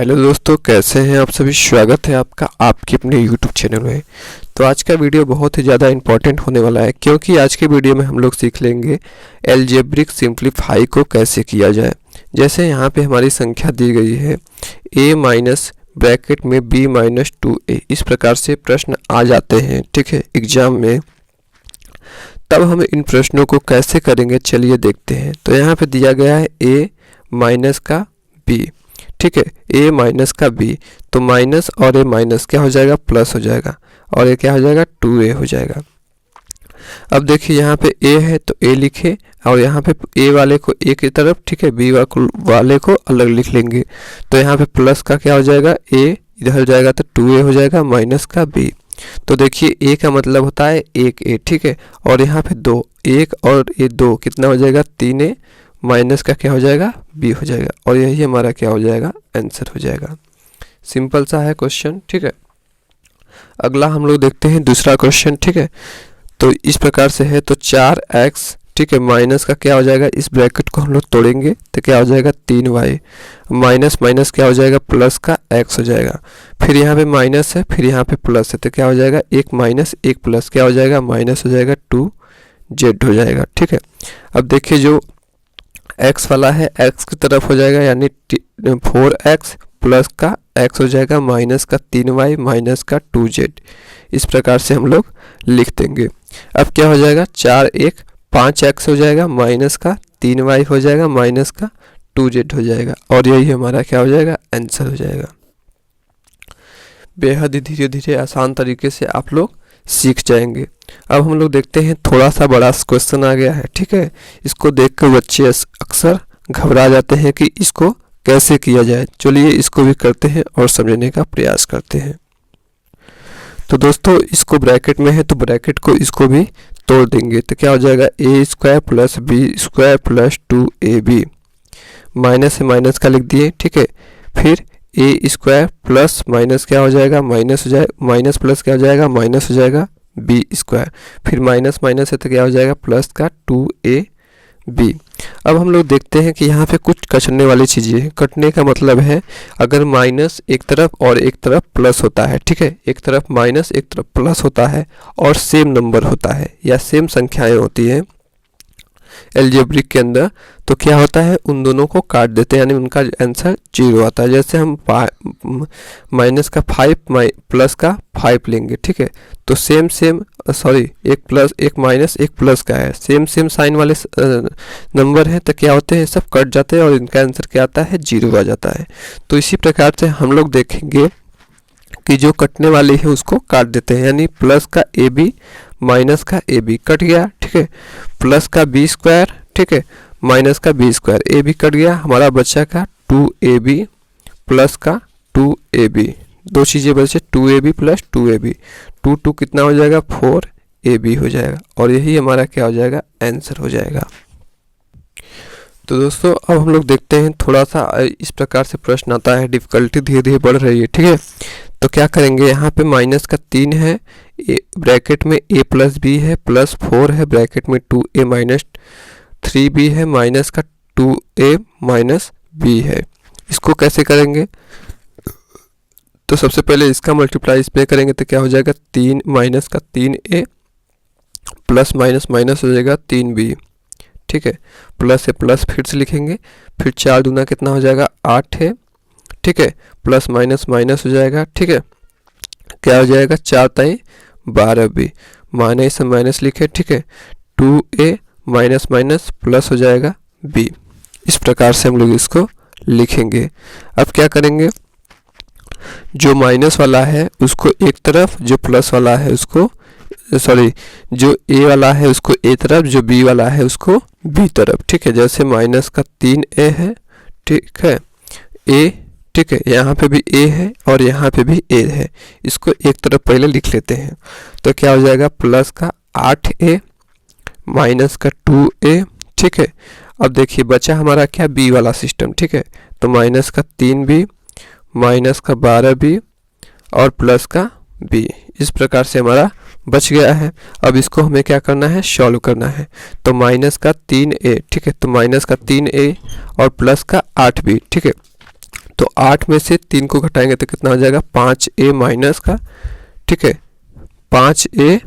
Hello दोस्तों, कैसे हैं आप सभी। स्वागत है आपका आपके अपने यूट्यूब चैनल में। तो आज का वीडियो बहुत ही ज़्यादा इंपॉर्टेंट होने वाला है, क्योंकि आज के वीडियो में हम लोग सीख लेंगे एलजेब्रिक सिंप्लीफाई को कैसे किया जाए। जैसे यहाँ पे हमारी संख्या दी गई है a माइनस ब्रैकेट में b माइनस 2a, इस प्रकार से प्रश्न आ जाते हैं, ठीक है, एग्जाम में। तब हम इन प्रश्नों को कैसे करेंगे, चलिए देखते हैं। तो यहाँ पे दिया गया है a माइनस का b, ठीक है, a माइनस का b, तो माइनस और a माइनस क्या हो जाएगा, प्लस हो जाएगा, और ये क्या हो जाएगा, 2a हो जाएगा। अब देखिए यहाँ पे a है तो a लिखे, और यहाँ पे a वाले को a की तरफ, ठीक है, b वाले को अलग लिख लेंगे। तो यहाँ पे प्लस का क्या हो जाएगा, a इधर हो जाएगा तो 2a हो जाएगा, माइनस का b। तो देखिए a का मतलब होता है 1a, ठीक है, और यहाँ पे 2, 1 और ये 2 कितना हो जाएगा, 3a, माइनस का क्या हो जाएगा, b हो जाएगा, और यही हमारा क्या हो जाएगा, आंसर हो जाएगा। सिंपल सा है क्वेश्चन, ठीक है। अगला हम लोग देखते हैं दूसरा क्वेश्चन, ठीक है। तो इस प्रकार से है, तो 4x, ठीक है, माइनस का क्या हो जाएगा, इस ब्रैकेट को हम लोग तोड़ेंगे तो क्या हो जाएगा, 3y, माइनस माइनस क्या हो जाएगा, प्लस का x हो जाएगा। फिर यहाँ पे माइनस है, फिर यहाँ पे प्लस है, तो क्या हो जाएगा, 1 माइनस 1 प्लस क्या हो जाएगा, माइनस हो जाएगा, 2z हो जाएगा, ठीक है। अब देखिए जो x वाला है x की तरफ हो जाएगा, यानी 4x प्लस का x हो जाएगा, माइनस का 3y माइनस का 2z। इस प्रकार से हम लोग लिख देंगे। अब क्या हो जाएगा, 4 1 5x हो जाएगा, माइनस का 3y हो जाएगा, माइनस का 2z हो जाएगा, और यही हमारा क्या हो जाएगा, आंसर हो जाएगा। बेहद ही धीरे धीरे आसान तरीके से आप लोग सीख जाएंगे। अब हम लोग देखते हैं, थोड़ा सा बड़ा क्वेश्चन आ गया है, ठीक है। इसको देखकर बच्चे अक्सर घबरा जाते हैं कि इसको कैसे किया जाए। चलिए इसको भी करते हैं और समझने का प्रयास करते हैं। तो दोस्तों इसको ब्रैकेट में है तो ब्रैकेट को इसको भी तोड़ देंगे, तो क्या हो जाएगा, a square plus b square plus 2ab, minus से माइनस का लिख दिए, ठीक है। फिर a स्क्वायर प्लस माइनस क्या हो जाएगा, माइनस हो जाएगा, माइनस प्लस क्या हो जाएगा, माइनस हो जाएगा, b स्क्वायर, फिर माइनस माइनस है तो क्या हो जाएगा, प्लस का 2ab। अब हम लोग देखते हैं कि यहाँ पे कुछ कटने वाली चीज़ें हैं। कटने का मतलब है अगर माइनस एक तरफ और एक तरफ प्लस होता है, ठीक है, एक तरफ माइनस एक तरफ प्लस होता है और सेम नंबर होता है या सेम संख्याएं होती हैं एलजेब्रिक के अंदर, तो क्या होता है, उन दोनों को काट देते हैं, यानी उनका आंसर 0 आता है। जैसे हम माइनस का 5 प्लस का 5 लेंगे, ठीक है, तो सेम एक प्लस एक माइनस एक प्लस का है, सेम साइन वाले नंबर है, तो क्या होते हैं, सब कट जाते हैं और इनका आंसर क्या आता है, 0 आ जाता है। तो इसी प्रकार से हम लोग देखेंगे कि जो कटने वाली है उसको काट देते हैं, यानी प्लस का ab माइनस का ab कट गया, ठीक है, प्लस का b स्क्वायर, ठीक है, माइनस का b स्क्वायर, ab कट गया, हमारा बचा का 2ab प्लस का 2ab, दो चीज़ें बचे, 2ab प्लस 2ab, 2 कितना हो जाएगा, 4ab हो जाएगा, और यही हमारा क्या हो जाएगा, आंसर हो जाएगा। तो दोस्तों अब हम लोग देखते हैं, थोड़ा सा इस प्रकार से प्रश्न आता है, डिफ़िकल्टी धीरे धीरे बढ़ रही है, ठीक है। तो क्या करेंगे, यहाँ पे माइनस का 3 है, ब्रैकेट में a प्लस b है, प्लस 4 है, ब्रैकेट में 2a माइनस 3b है, माइनस का 2a माइनस b है। इसको कैसे करेंगे, तो सबसे पहले इसका मल्टीप्लाई इसमें करेंगे तो क्या हो जाएगा, 3 माइनस का 3a प्लस माइनस माइनस हो जाएगा 3b, ठीक है, प्लस है, प्लस फिर से लिखेंगे, फिर 4 दूना कितना हो जाएगा, 8 है, ठीक है, प्लस माइनस माइनस हो जाएगा, ठीक है, क्या हो जाएगा, 4 ताई 12b, माइनस से माइनस लिखे, ठीक है, 2a माइनस माइनस प्लस हो जाएगा b। इस प्रकार से हम लोग इसको लिखेंगे। अब क्या करेंगे, जो माइनस वाला है उसको एक तरफ, जो प्लस वाला है उसको जो a वाला है उसको a तरफ, जो b वाला है उसको b तरफ, ठीक है। जैसे माइनस का 3a है, ठीक है, a, ठीक है, यहाँ पे भी a है और यहाँ पे भी a है, इसको एक तरफ पहले लिख लेते हैं, तो क्या हो जाएगा, प्लस का 8a माइनस का 2a, ठीक है। अब देखिए बचा हमारा क्या, b वाला सिस्टम, ठीक है, तो माइनस का 3b माइनस का 12b और प्लस का b। इस प्रकार से हमारा बच गया है। अब इसको हमें क्या करना है, सॉल्व करना है। तो माइनस का 3a, ठीक है, तो माइनस का 3a और प्लस का 8b, ठीक है, तो 8 में से 3 को घटाएंगे तो कितना हो जाएगा 5a माइनस का, ठीक है 5a,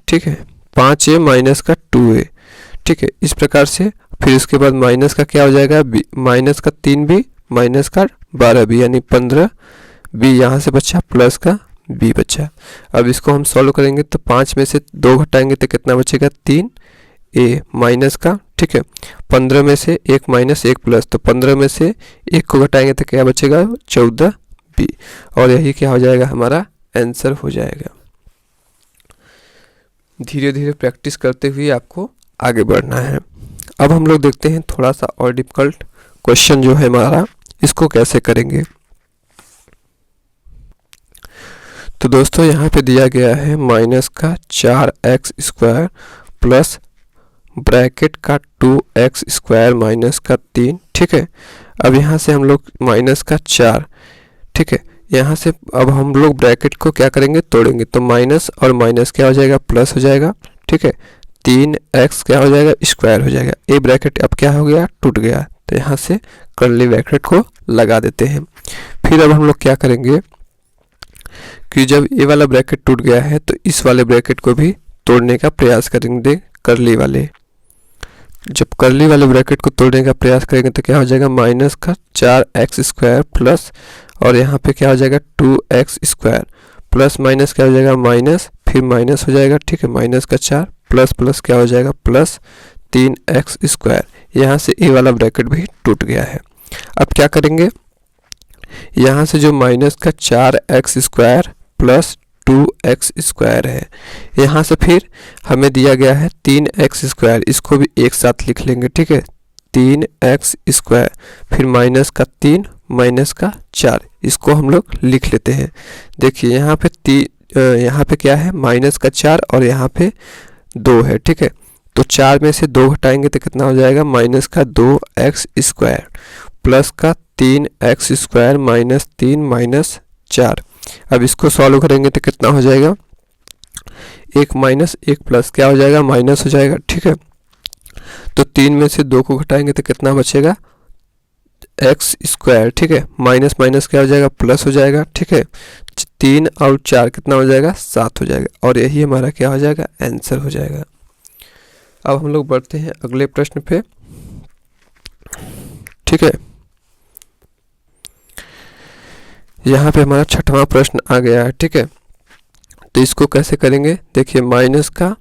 ठीक है 5a माइनस का 2a, ठीक है। इस प्रकार से फिर उसके बाद माइनस का क्या हो जाएगा माइनस का 3b माइनस का 12b यानी 15b यहाँ से बचा प्लस का b बचा। अब इसको हम सॉल्व करेंगे तो 5 में से 2 घटाएंगे तो कितना बचेगा 3a माइनस का, ठीक है 15 में से 1 माइनस 1 प्लस, तो 15 में से 1 को घटाएंगे तो क्या बचेगा 14b, और यही क्या हो जाएगा हमारा आंसर हो जाएगा। धीरे धीरे प्रैक्टिस करते हुए आपको आगे बढ़ना है। अब हम लोग देखते हैं थोड़ा सा और डिफिकल्ट क्वेश्चन जो है हमारा, इसको कैसे करेंगे। तो दोस्तों यहाँ पे दिया गया है माइनस का 4x स्क्वायर प्लस ब्रैकेट का 2x स्क्वायर माइनस का 3, ठीक है। अब यहाँ से हम लोग माइनस का 4, ठीक है, यहाँ से अब हम लोग ब्रैकेट को क्या करेंगे तोड़ेंगे, तो माइनस और माइनस क्या हो जाएगा प्लस हो जाएगा, ठीक है 3x क्या हो जाएगा स्क्वायर हो जाएगा। ये ब्रैकेट अब क्या हो गया टूट गया, तो यहाँ से कर्ली ब्रैकेट को लगा देते हैं। फिर अब हम लोग क्या करेंगे कि जब ये वाला ब्रैकेट टूट गया है तो इस वाले ब्रैकेट को भी तोड़ने का प्रयास करेंगे कर्ली वाले। जब कर्ली वाले ब्रैकेट को तोड़ने का प्रयास करेंगे तो क्या हो जाएगा माइनस का 4x स्क्वायर प्लस, और यहाँ पे क्या हो जाएगा 2x स्क्वायर प्लस माइनस क्या हो जाएगा माइनस, फिर माइनस हो जाएगा, ठीक है माइनस का 4 प्लस प्लस क्या हो जाएगा प्लस 3x स्क्वायर। यहाँ से ए वाला ब्रैकेट भी टूट गया है। अब क्या करेंगे, यहाँ से जो माइनस का 4x square plus 2x square है, यहाँ से फिर हमें दिया गया है 3x स्क्वायर, इसको भी एक साथ लिख लेंगे, ठीक है 3x स्क्वायर, फिर माइनस का 3 माइनस का 4, इसको हम लोग लिख लेते हैं। देखिए यहाँ पे क्या है माइनस का 4 और यहाँ पे 2 है, ठीक है, तो 4 में से 2 घटाएंगे तो कितना हो जाएगा माइनस का 2x स्क्वायर प्लस का 3x स्क्वायर माइनस 3 माइनस 4। अब इसको सॉल्व करेंगे तो कितना हो जाएगा 1 माइनस 1 प्लस क्या हो जाएगा माइनस हो जाएगा, ठीक है। तो 3 में से 2 को घटाएंगे तो कितना बचेगा x स्क्वायर, ठीक है माइनस माइनस क्या हो जाएगा प्लस हो जाएगा, ठीक है 3 और 4 कितना हो जाएगा 7 हो जाएगा, और यही हमारा क्या हो जाएगा आंसर हो जाएगा। अब हम लोग बढ़ते हैं अगले प्रश्न पे, ठीक है। यहाँ पे हमारा 6वां प्रश्न आ गया है, ठीक है। तो इसको कैसे करेंगे, देखिए माइनस का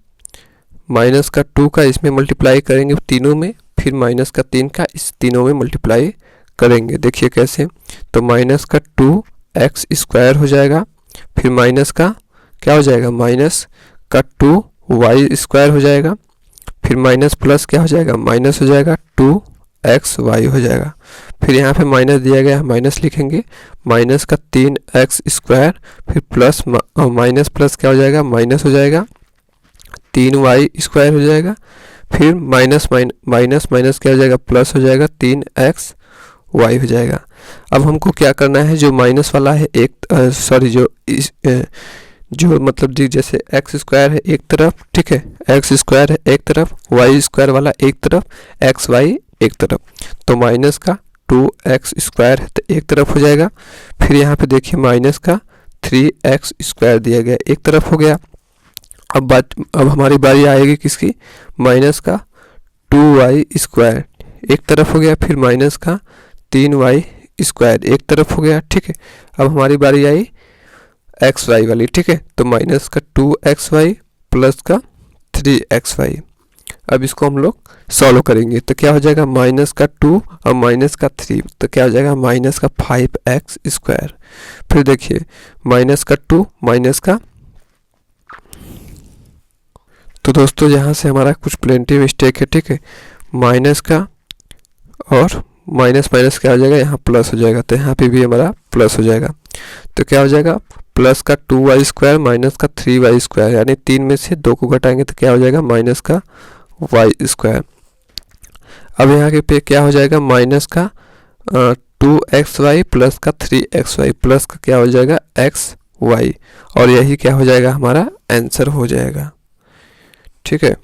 2 का इसमें मल्टीप्लाई करेंगे तीनों में, फिर माइनस का 3 का इस तीनों में मल्टीप्लाई करेंगे। देखिए कैसे, तो माइनस का 2x स्क्वायर हो जाएगा, फिर माइनस का क्या हो जाएगा माइनस का 2y स्क्वायर हो जाएगा, फिर माइनस प्लस क्या हो जाएगा माइनस हो जाएगा 2xy हो जाएगा, फिर यहाँ पे माइनस दिया गया है माइनस लिखेंगे, माइनस का 3x स्क्वायर, फिर प्लस माइनस प्लस क्या हो जाएगा माइनस हो जाएगा 3y स्क्वायर हो जाएगा, फिर माइनस माइनस क्या हो जाएगा प्लस हो जाएगा 3xy हो जाएगा। अब हमको क्या करना है, जो माइनस वाला है जो मतलब जैसे x स्क्वायर है एक तरफ, ठीक है x स्क्वायर है एक तरफ, y स्क्वायर वाला एक तरफ, xy एक तरफ, तो माइनस का 2x स्क्वायर है तो एक तरफ हो जाएगा, फिर यहाँ पे देखिए माइनस का 3x स्क्वायर दिया गया एक तरफ हो गया। अब हमारी बारी आएगी किसकी, माइनस का 2y स्क्वायर एक तरफ हो गया, फिर माइनस का 3y स्क्वायर एक तरफ हो गया, ठीक है। अब हमारी बारी आई xy वाली, ठीक है, तो माइनस का 2xy प्लस का 3xy। अब इसको हम लोग सॉल्व करेंगे तो क्या हो जाएगा माइनस का 2 और माइनस का 3, तो क्या हो जाएगा माइनस का 5x स्क्वायर, फिर देखिए माइनस का 2 माइनस का, तो दोस्तों यहाँ से हमारा कुछ प्लेंटी मिस्टेक है, ठीक है, माइनस का और माइनस माइनस क्या हो जाएगा यहाँ प्लस हो जाएगा, तो यहाँ पे भी हमारा प्लस हो जाएगा, तो क्या हो जाएगा प्लस का 2y स्क्वायर माइनस का 3y स्क्वायर, यानी 3 में से 2 को घटाएंगे तो क्या हो जाएगा माइनस का y स्क्वायर। अब यहाँ के पे क्या हो जाएगा माइनस का 2xy प्लस का 3xy प्लस का क्या हो जाएगा xy, और यही क्या हो जाएगा हमारा आंसर हो जाएगा, ठीक है।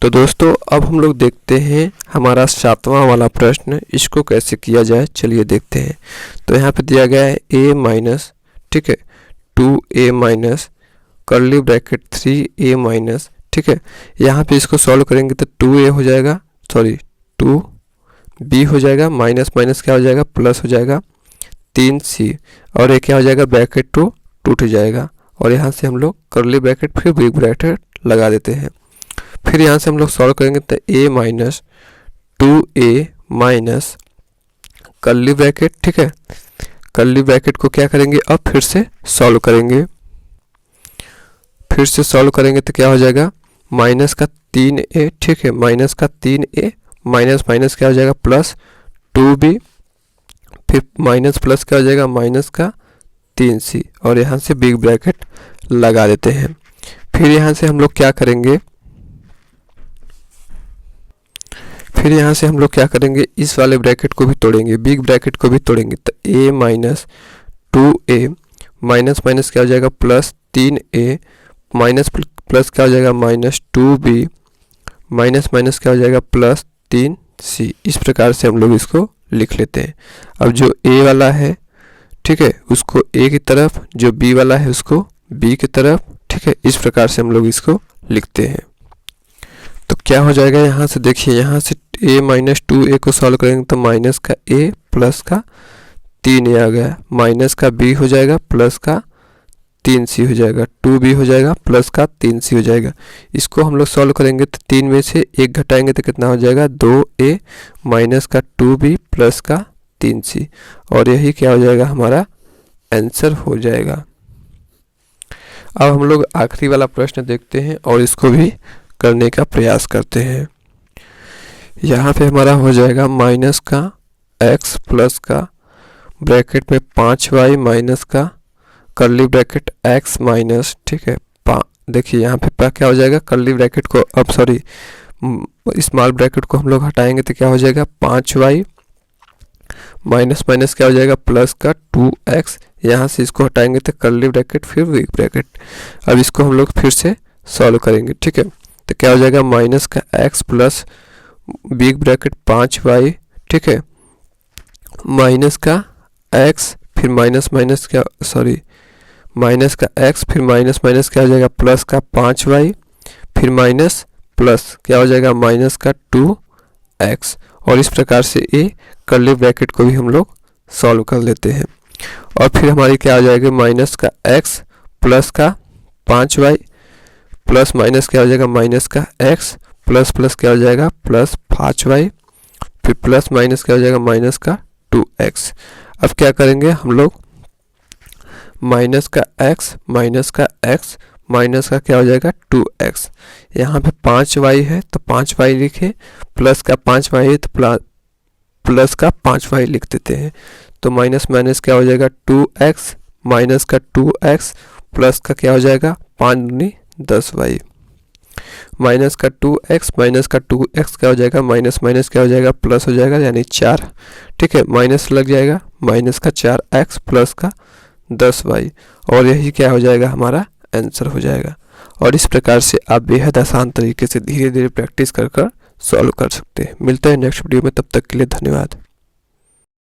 तो दोस्तों अब हम लोग देखते हैं हमारा 7वां वाला प्रश्न, इसको कैसे किया जाए चलिए देखते हैं। तो यहाँ पे दिया गया है a माइनस, ठीक है, 2a minus curly bracket 3a minus, ठीक है। यहाँ पे इसको सॉल्व करेंगे तो 2a हो जाएगा, सॉरी 2b हो जाएगा, माइनस माइनस क्या हो जाएगा प्लस हो जाएगा 3c, और ये क्या हो जाएगा ब्रैकेट तो टूट जाएगा, और यहाँ से हम लोग कर्ली ब्रैकेट फिर बिग ब्रैकेट लगा देते हैं। फिर यहाँ से हम लोग सॉल्व करेंगे तो a minus 2a minus curly bracket, ठीक है, कर्ली ब्रैकेट को क्या करेंगे अब फिर से सॉल्व करेंगे। फिर से सॉल्व करेंगे तो क्या हो जाएगा माइनस का 3a, ठीक है, माइनस का 3a माइनस माइनस क्या हो जाएगा प्लस 2b, फिर माइनस प्लस क्या हो जाएगा माइनस का 3c, और यहाँ से बिग ब्रैकेट लगा देते हैं। फिर यहाँ से हम लोग क्या करेंगे, फिर यहाँ से हम लोग क्या करेंगे इस वाले ब्रैकेट को भी तोड़ेंगे, बिग ब्रैकेट को भी तोड़ेंगे। तो a minus 2a minus minus क्या हो जाएगा प्लस 3a, माइनस प्लस क्या हो जाएगा माइनस 2b, माइनस माइनस क्या हो जाएगा प्लस 3c। इस प्रकार से हम लोग इसको लिख लेते हैं। अब जो a वाला है, ठीक है, उसको a की तरफ, जो b वाला है उसको b की तरफ, ठीक है, इस प्रकार से हम लोग इसको लिखते हैं। तो क्या हो जाएगा यहाँ से देखिए, यहाँ से a माइनस 2a को सॉल्व करेंगे तो माइनस का a प्लस का 3a आ गया, माइनस का b हो जाएगा प्लस का 3c हो जाएगा, 2b हो जाएगा प्लस का 3c हो जाएगा। इसको हम लोग सॉल्व करेंगे तो 3 में से 1 घटाएंगे तो कितना हो जाएगा 2a माइनस का 2b प्लस का 3c, और यही क्या हो जाएगा हमारा आंसर हो जाएगा। अब हम लोग आखिरी वाला प्रश्न देखते हैं और इसको भी करने का प्रयास करते हैं। यहाँ पे हमारा हो जाएगा माइनस का x प्लस का ब्रैकेट में 5y माइनस का कर्ली ब्रैकेट x माइनस, ठीक है, देखिए यहाँ पे क्या हो जाएगा कर्ली ब्रैकेट को, अब सॉरी स्मॉल ब्रैकेट को हम लोग हटाएंगे तो क्या हो जाएगा 5y माइनस माइनस क्या हो जाएगा प्लस का 2x, यहाँ से इसको हटाएंगे तो कर्ली ब्रैकेट फिर बिग ब्रैकेट। अब इसको हम लोग फिर से सॉल्व करेंगे, ठीक है, तो क्या हो जाएगा माइनस का x plus big bracket 5y, ठीक है, माइनस का x फिर माइनस माइनस क्या, सॉरी माइनस का x फिर माइनस माइनस क्या हो जाएगा प्लस का 5y, फिर माइनस प्लस क्या हो जाएगा माइनस का 2x, और इस प्रकार से ये कर्ली ब्रैकेट को भी हम लोग सॉल्व कर लेते हैं। और फिर हमारी क्या आ जाएगा माइनस का x प्लस का 5y प्लस माइनस क्या हो जाएगा माइनस का x प्लस प्लस क्या हो जाएगा प्लस 5y, फिर प्लस माइनस क्या हो जाएगा माइनस का 2x। अब क्या करेंगे हम लोग माइनस का x माइनस का x माइनस का क्या हो जाएगा 2x, यहाँ पे 5y है तो 5y लिखे, प्लस का 5y है तो प्लस का 5y लिख देते हैं। तो माइनस माइनस क्या हो जाएगा 2x माइनस का 2x प्लस का क्या हो जाएगा 5 दूनी 10y, माइनस का 2x माइनस का 2x क्या हो जाएगा माइनस माइनस क्या हो जाएगा प्लस हो जाएगा यानी 4, ठीक है, माइनस लग जाएगा माइनस का 4x प्लस का 10y, और यही क्या हो जाएगा हमारा आंसर हो जाएगा। और इस प्रकार से आप बेहद आसान तरीके से धीरे धीरे प्रैक्टिस कर सॉल्व कर सकते हैं। मिलते हैं नेक्स्ट वीडियो में, तब तक के लिए धन्यवाद।